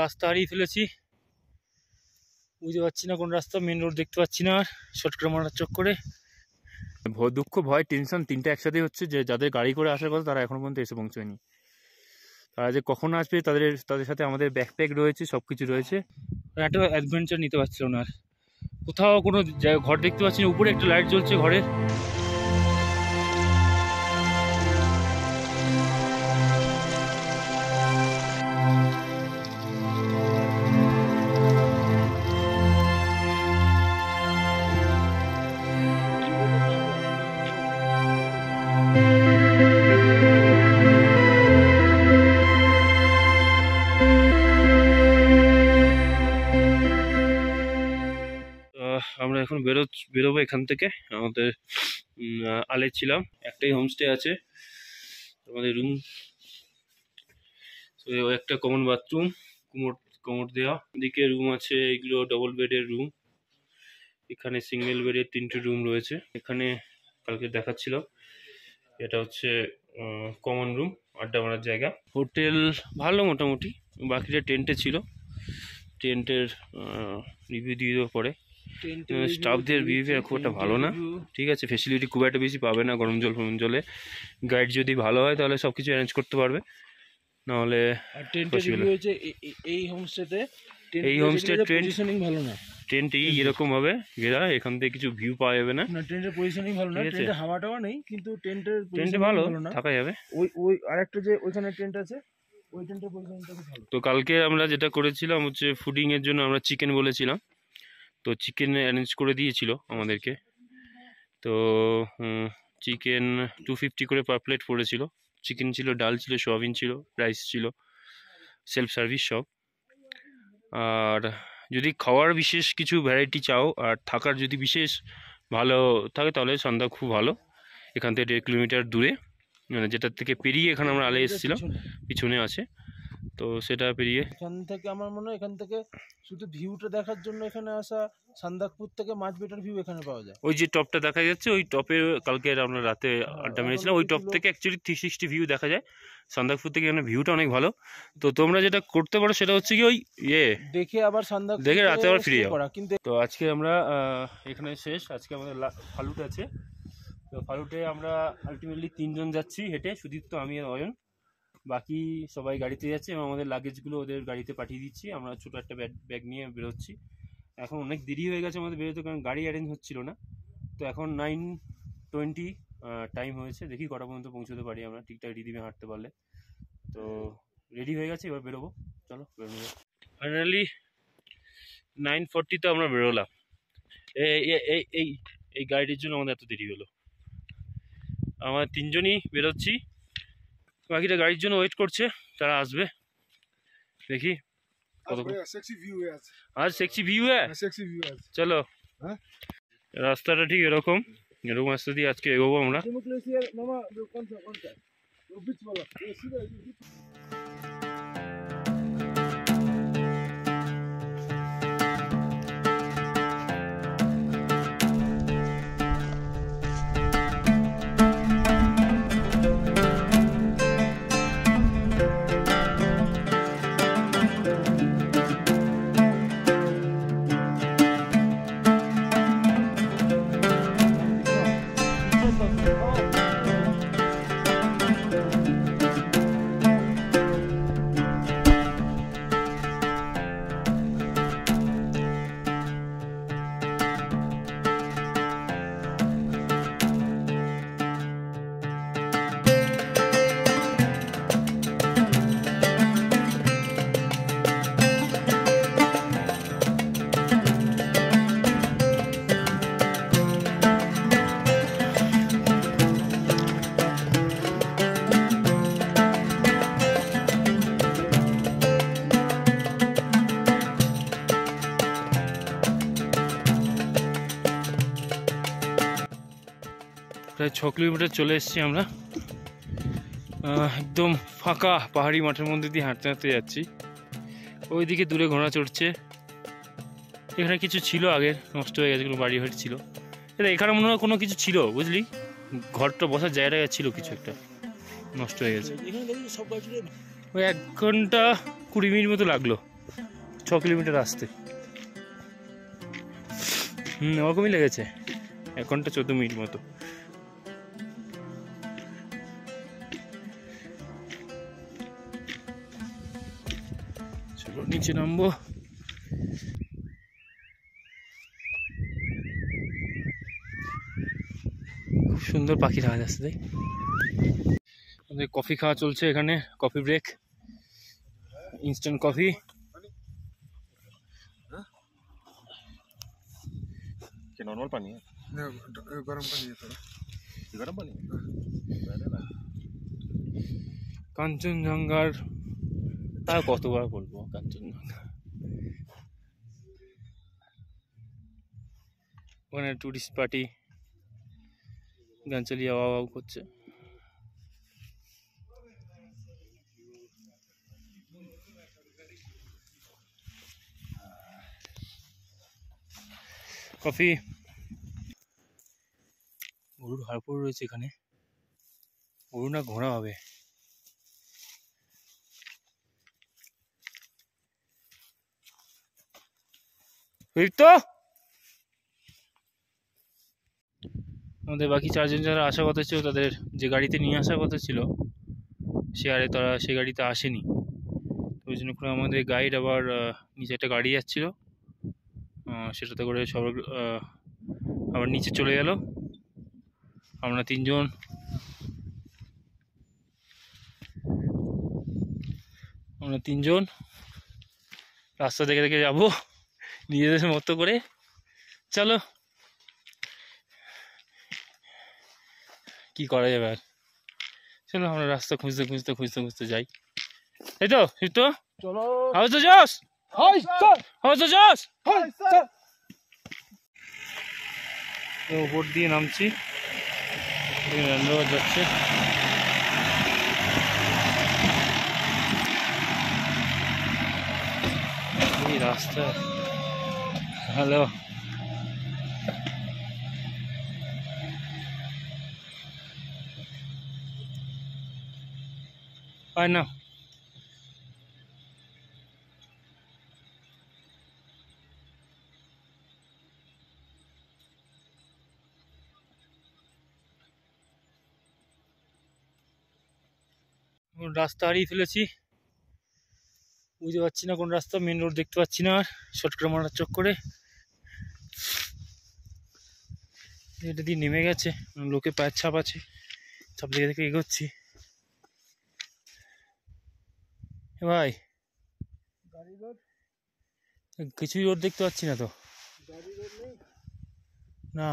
রাস্তা হারিয়ে ফেলেছি, বুঝতে পারছি না কোন রাস্তা, মেন রোড দেখতে পাচ্ছি না, আর শর্টকাট মারার চক্করে দুঃখ ভয় টেনশন তিনটা একসাথে হচ্ছে। যে যাদের গাড়ি করে আসার কথা তারা এখনো পর্যন্ত এসে পৌঁছয়নি, তারা যে কখন আসবে তাদের সাথে আমাদের ব্যাকপ্যাক রয়েছে, সব কিছু রয়েছে। একটা অ্যাডভেঞ্চার নিতে পারছিল না, আর কোথাও কোনো ঘর দেখতে পাচ্ছি না। উপরে একটা লাইট জ্বলছে ঘরের। আমরা এখন বেরোবো এখান থেকে। আমাদের আলে ছিলাম, একটাই হোমস্টে আছে আমাদের রুম, একটা কমন বাথরুম, কোমর দেওয়া, দিকে রুম আছে, এগুলো ডবল বেডের রুম। এখানে সিঙ্গেল বেডের 3টে রুম রয়েছে। এখানে কালকে দেখাচ্ছিল, এটা হচ্ছে কমন রুম, আড্ডা মারার জায়গা। হোটেল ভালো মোটামুটি, বাকিটা টেন্টে ছিল, টেন্টের রিভিউ দিয়ে দেওয়ার পরে। স্টাফদের বিহেভিয়ার খুব একটা ভালো না, ঠিক আছে, ফেসিলিটি খুব একটা বেশি পাবে না। গরম জলে গাইড যদি ভালো হয় তাহলে সব কিছু অ্যারেঞ্জ করতে পারবে, নাহলে এই হোমস্টে পজিশনিং ভালো না। টেন্ট এরকম ভাবে ঘেরা, এখান থেকে কিছু ভিউ পাওয়া যাবে না। টেন্টের পজিশনিং ভালো না, টেন্টে হাওয়া টাওয়া নেই, কিন্তু টেন্টে ভালো থাকা যাবে। ওই আরেকটা যে ওইখানে টেন্ট আছে, ওই টেন্টের পজিশনটা ভালো। তো কালকে আমরা যেটা করেছিলাম হচ্ছে ফুডিং এর জন্য আমরা চিকেন বলেছিলাম, তো চিকেন অ্যারেঞ্জ করে দিয়েছিল আমাদেরকে। তো চিকেন 250 করে পার প্লেট পড়েছিল। চিকেন ছিল, ডাল ছিল, সোয়াবিন ছিল, রাইস ছিল, সেলফ সার্ভিস সব। আর যদি খাওয়ার বিশেষ কিছু ভ্যারাইটি চাও আর থাকার যদি বিশেষ ভালো থাকে তাহলে সন্ধ্যা খুব ভালো। এখান থেকে 1.5 কিলোমিটার দূরে, মানে যেটার থেকে পেরিয়ে এখানে আমরা আলে এসেছিলাম, পিছনে আছে, তো সেটা পেরিয়ে এখান থেকে আমার মনে হয় এখান থেকে শুধু ভিউটা দেখার জন্য এখানে আসা। সান্দাকপুর থেকে মাছ বেটার ভিউ এখানে পাওয়া যায়। ওই যে টপটা দেখা যাচ্ছে, ওই টপে কালকে আমরা রাতে আড্ডা মেরেছিলাম, ওই টপ থেকে অ্যাকচুয়ালি 360 ভিউ দেখা যায়। সান্দাকপুর থেকে এখানে ভিউটা অনেক ভালো। তো তোমরা যেটা করতে পারো সেটা হচ্ছে কি, ওই দেখে আবার সান্দাকপুর দেখে রাতে আবার ফিরে যাও। কিন্তু তো আজকে আমরা এখানে শেষ। আজকে আমাদের ফালুট আছে, তো ফালুটে আমরা আলটিমেটলি 3 জন যাচ্ছি হেঁটে, সুদীপ্ত, আমি আর অয়ন। বাকি সবাই গাড়িতে যাচ্ছে এবং আমাদের লাগেজগুলো ওদের গাড়িতে পাঠিয়ে দিচ্ছি। আমরা ছোটো একটা ব্যাগ নিয়ে বেরোচ্ছি। এখন অনেক দেরি হয়ে গেছে আমাদের বেরোতে, কারণ গাড়ি অ্যারেঞ্জ হচ্ছিল না। তো এখন 9:20 টাইম হয়েছে, দেখি কটা পর্যন্ত পৌঁছতে পারি আমরা ঠিকঠাক রিদিমে হাঁটতে পারলে। তো রেডি হয়ে গেছে, এবার বেরোবো, চলো বেরোনো যাক। ফাইনালি 9:40 আমরা বেরোলাম। এই গাড়ির জন্য আমাদের এত দেরি হলো। আমরা 3 জনই বেরোচ্ছি, বাকিটা গাড়ির জন্য ওয়েট করছে, তারা আসবে। দেখি আর সেক্সি ভিউ চলো। রাস্তাটা ঠিক এরকম রাস্তা দিয়ে আজকে এগোবো আমরা। প্রায় 6 কিলোমিটার চলে এসেছি আমরা। একদম ফাঁকা পাহাড়ি মাঠের মধ্যে দিয়ে হাঁটতে হাঁটতে যাচ্ছি। ওইদিকে দূরে ঘোড়া চড়ছে। এখানে কিছু ছিল আগে, নষ্ট হয়ে গেছে, কোনো বাড়ি বাড়ি ছিল। এখানে মনে হয় কোনো কিছু ছিল, বুঝলি, ঘরটা বসার জায়গাটা ছিল, কিছু একটা নষ্ট হয়ে গেছে। ওই 1 ঘন্টা 20 মিনিট মতো লাগলো। 6 কিলোমিটার আসতে। ওরকমই লেগেছে, 1 ঘন্টা 14 মিনিট মতো। চলো নিচে নামবো। খুব সুন্দর পাখি দেখা যাচ্ছে। তাই আমাদের কফি খাওয়া চলছে এখানে, coffee break, instant coffee. Normal पानी है, गर्म पानी है, थोड़ा गर्म पानी है। কাঞ্চনজঙ্ঘার তা কতবার বলবো, কাঞ্চনজঙ্ঘা ওখানে টুরিস্ট পার্টি গান চালিয়ে আওয়াও করছে। কফি, গরুর হাড়পুর রয়েছে এখানে। গরু না ঘোড়া হবে। তো আমাদের বাকি 4 জন যারা আসার কথা ছিল, তাদের যে গাড়িতে নিয়ে আসার কথা ছিল তারা সে গাড়িতে আসেনি। ওই জন্য করে আমাদের গাইড আবার নিচে একটা গাড়ি যাচ্ছিল, সেটাতে করে সব আবার নিচে চলে গেল। আমরা 3 জন রাস্তা দেখে দেখে যাবো নিজেদের মতো করে। চলো কি করা যাবে আর, চলো আমরা রাস্তা খুঁজতে খুঁজতে খুঁজতে খুঁজতে যাই। এই তো তো चलो হাউ তো জস, हाय सर, হাউ তো জস। Hi sir. উপর দিয়ে নামছি, যাচ্ছে। এই রাস্তা, হ্যালো পাই না। রাস্তা হারিয়ে ফেলেছি, বুঝতে পারছি না কোন রাস্তা। মেন রোড দেখতে পাচ্ছি না আর, শর্টকাট মারার চক্করে এটা দিয়ে নেমে গেছে। লোকে পায়ের ছাপ আছে, ছাপ দেখে দেখে এগোচ্ছি। ভাই কিছুই রোড দেখতে পাচ্ছি না তো, না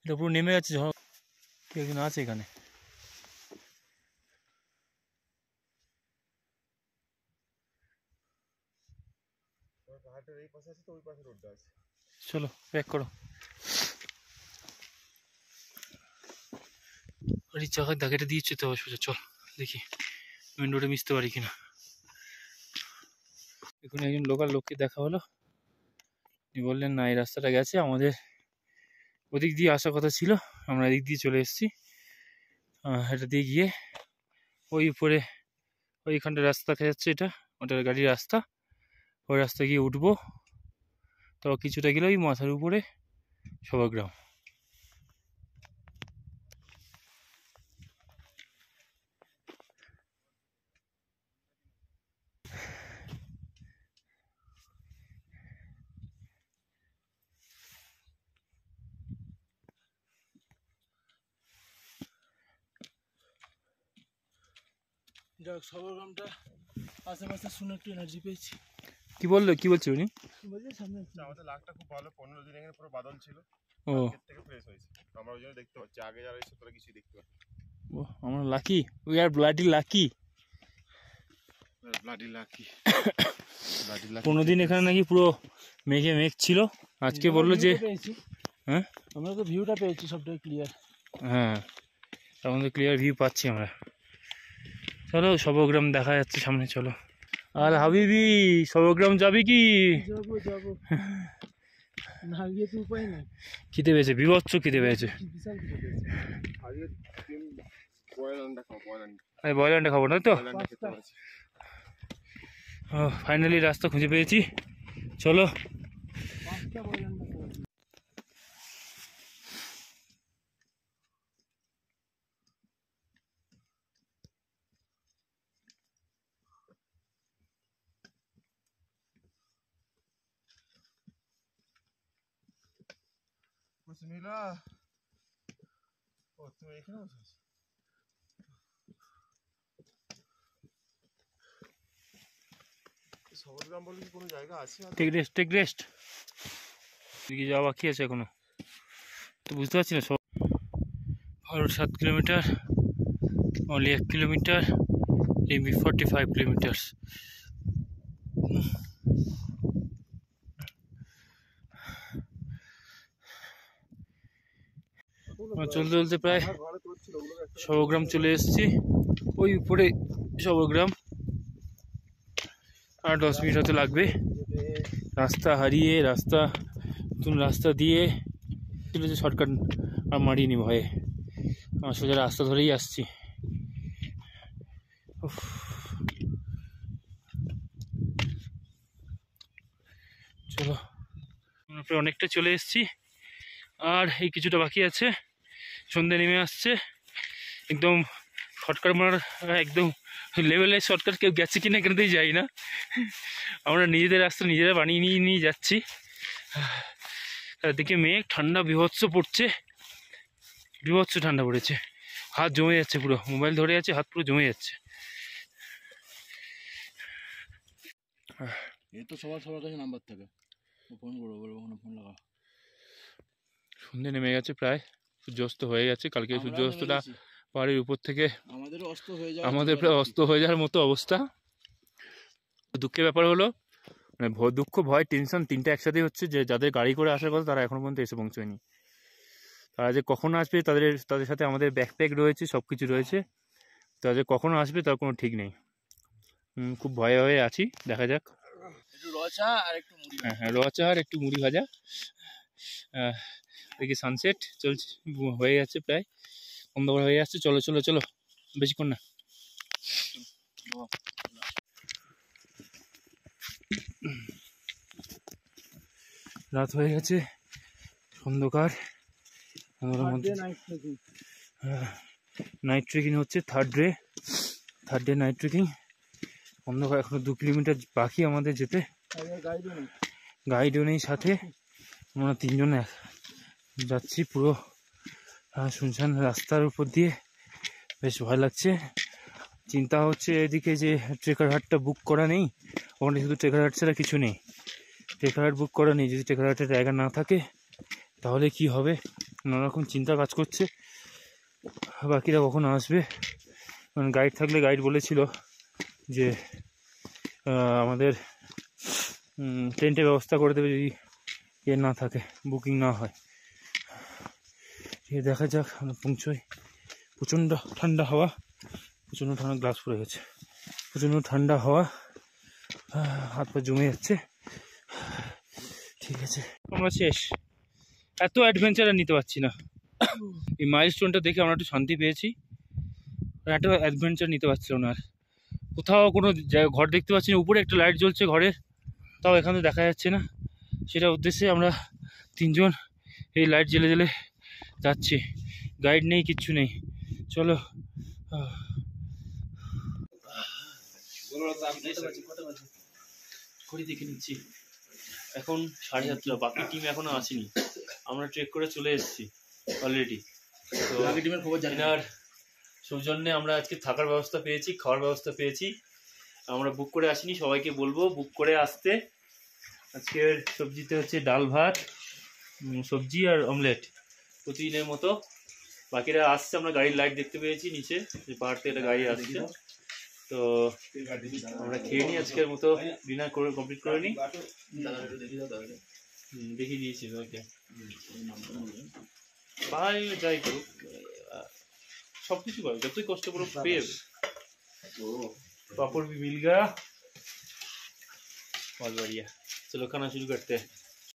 এটা পুরো নেমে যাচ্ছে। একজন আছে এখানে, চলো ব্যাক করো। গাড়ির চাকার দাগেটা দিয়েছে তো, সোজা চল দেখি মেন রোডে মিশতে পারি কিনা। এখন একজন লোকাল লোককে দেখা হলো, উনি বললেন না এই রাস্তাটা গেছে, আমাদের ওদিক দিয়ে আসার কথা ছিল, আমরা এদিক দিয়ে চলে এসেছি। এটা দিয়ে গিয়ে ওই উপরে ওইখানটা রাস্তা দেখা যাচ্ছে, ওটা গাড়ির রাস্তা, ওই রাস্তা গিয়ে উঠবো। তো কিছুটা গেলে ওই মাথার উপরে সভাগ্রাম। যাক, সবরগ্রামটা আশেপাশে শুনে একটু এনার্জি পেয়েছি। কি বলছে উনি? আমাদের লাকটা খুব ভালো, 15 দিন এখানে পুরো বাদল ছিল, ও থেকে ফ্রেশ হয়েছে। আমরা ওই জন্য দেখতে পাচ্ছি, আগে যারা এসে তোরা কিছুই দেখতে পাচ্ছি। ও আমরা lucky, we are bloody lucky, bloody lucky. 15 দিন এখানে নাকি পুরো মেঘে মেঘ ছিল। আজকে বললো যে হ্যাঁ আমরা তো ভিউটা পেয়েছি সবটাই ক্লিয়ার। হ্যাঁ আমাদের ক্লিয়ার ভিউ পাচ্ছি আমরা। চলো সবগ্রাম দেখা যাচ্ছে সামনে, চলো। আর হাবিবি সবগ্রাম যাবি কি? যাবো না গিয়ে তো উপায় নেই। খিদে পেয়েছে, বিভৎস খিদে পেয়েছে। বিশাল খিদে পেয়েছে। আজকে আমি বয়লার আন্ডা খাবো না তো। ফাইনালি রাস্তা খুঁজে পেয়েছি, চলো। সবরগ্রাম বলে কি কোনো জায়গা আছে? Take rest, take rest. দিকে যাওয়া বাকি আছে এখনো, তো বুঝতে পারছি না। সব 7 kilometre, only 1 kilometre, limit 45 kilometre. চলতে চলতে প্রায় সবরগ্রাম চলে এসেছি, ওই উপরে সবরগ্রাম। আর 10 মিনিট হতে লাগবে। রাস্তা হারিয়ে নতুন রাস্তা দিয়ে ছিল যে শর্টকাট আর মারিনি ভয়ে, আমার সোজা রাস্তা ধরেই আসছি। চলো, আমরা প্রায় অনেকটা চলে এসেছি, আর এই কিছুটা বাকি আছে। সন্ধ্যে নেমে আসছে, একদম শর্টকাট মারার একদম লেভেলের শর্টকাট কেউ গেছে কিনা কেনতেই যাই না, আমরা নিজেদের রাস্তা নিজেরা বানিয়ে নিয়ে যাচ্ছি। দিকে মেঘ, ঠান্ডা বিভৎস পড়ছে, বিভৎস ঠান্ডা পড়েছে, হাত জমে যাচ্ছে পুরো, মোবাইল ধরে আছে, হাত পুরো জমে যাচ্ছে। এই তো সবার কাছে নাম্বার থাকে, ফোন করবো, বলবো ফোন লাগা। সন্ধ্যে নেমে গেছে, প্রায় সূর্যাস্ত হয়ে গেছে। কালকে সূর্যাস্তটা পাহাড়ের উপর থেকে আমাদের প্রায় অস্ত হয়ে যাওয়ার মতো অবস্থা। দুঃখের ব্যাপার হলো, মানে দুঃখ, ভয়, টেনশন তিনটা একসাথে হচ্ছে, যে যাদের গাড়ি করে আসার কথা তারা এখনো পর্যন্ত এসে পৌঁছয়নি। তারা যে কখন আসবে, তাদের সাথে আমাদের ব্যাকপ্যাক রয়েছে, সব কিছু রয়েছে, তারা যে কখন আসবে তার কোনো ঠিক নেই। খুব ভয়ে হয়ে আছি, দেখা যাক। হ্যাঁ, রচা আর একটু মুড়ি ভাজা। দেখি সানসেট চলছে, হয়ে যাচ্ছে, প্রায় অন্ধকার হয়ে যাচ্ছে। চলো চলো চলো, বেশিক্ষণ না। রাত হয়ে গেছে, অন্ধকার। নাইট ট্রেকিং হচ্ছে, থার্ড ডে নাইট ট্রেকিং। অন্ধকার, এখনো 2 কিলোমিটার বাকি আমাদের যেতে। গাইডও নেই সাথে, আমরা 3 জন যাচ্ছি পুরো শুনশান রাস্তার উপর দিয়ে, বেশ ভয় লাগছে। চিন্তা হচ্ছে এদিকে যে ট্রেকার হাটটা বুক করা নেই, ওখানে শুধু ট্রেকার হাট ছাড়া কিছু নেই। ট্রেকার হাট বুক করা নেই, যদি ট্রেকার হাটের জায়গা না থাকে তাহলে কি হবে, নানারকম চিন্তা কাজ করছে। বাকিরা কখন আসবে, কারণ গাইড থাকলে, গাইড বলেছিল যে আমাদের টেন্টের ব্যবস্থা করে দেবে যদি না থাকে, বুকিং না হয়। দেখা যাক, আমরা পৌঁছই। প্রচণ্ড ঠান্ডা হাওয়া, প্রচণ্ড ঠান্ডা, গ্লাস পড়ে গেছে, প্রচণ্ড ঠান্ডা হাওয়া, হাত পা জমে যাচ্ছে। ঠিক আছে, আমরা শেষ। এত অ্যাডভেঞ্চার আর নিতে পারছি না। এই মাইলস্টোনটা দেখে আমরা একটু শান্তি পেয়েছি, এত অ্যাডভেঞ্চার নিতে পারছিলাম না। আর কোথাও কোনো ঘর দেখতে পাচ্ছি না, উপরে একটা লাইট জ্বলছে ঘরের, তাও এখানে দেখা যাচ্ছে না। সেটা উদ্দেশ্যে আমরা 3 জন এই লাইট জ্বেলে যাচ্ছি, গাইড নেই, কিচ্ছু নেই। চলো, ঘড়ি দেখে নিচ্ছি, এখন 7:30, বাকি টিম এখনো আসেনি। আমরা ট্রেক করে চলে এসেছি অলরেডি। তো বাকি টিমের খবর জানি না। আর সৌজন্যে আমরা আজকে থাকার ব্যবস্থা পেয়েছি, খাওয়ার ব্যবস্থা পেয়েছি। আমরা বুক করে আসিনি, সবাইকে বলবো বুক করে আসতে। আজকের সবজিতে হচ্ছে ডাল ভাত, সবজি আর অমলেট, প্রতিদিনের মতো। বাকিরা আসছে, আমরা গাড়ির লাইট দেখতে পেয়েছি নিচে, যে পাহাড় থেকে একটা গাড়ি আসছে। তো আমরা খেয়ে নিই, আজকের মতো ডিনার করে কমপ্লিট করে নিই। দেখিয়ে দিয়েছি ওকে, ভাই যাই করুক, সব কিছু পাবে, যতই কষ্ট করুক পেয়ে যাবে। पापड़ भी मिल गया, बहुत बढ़िया। चलो खाना शुरू करते हैं।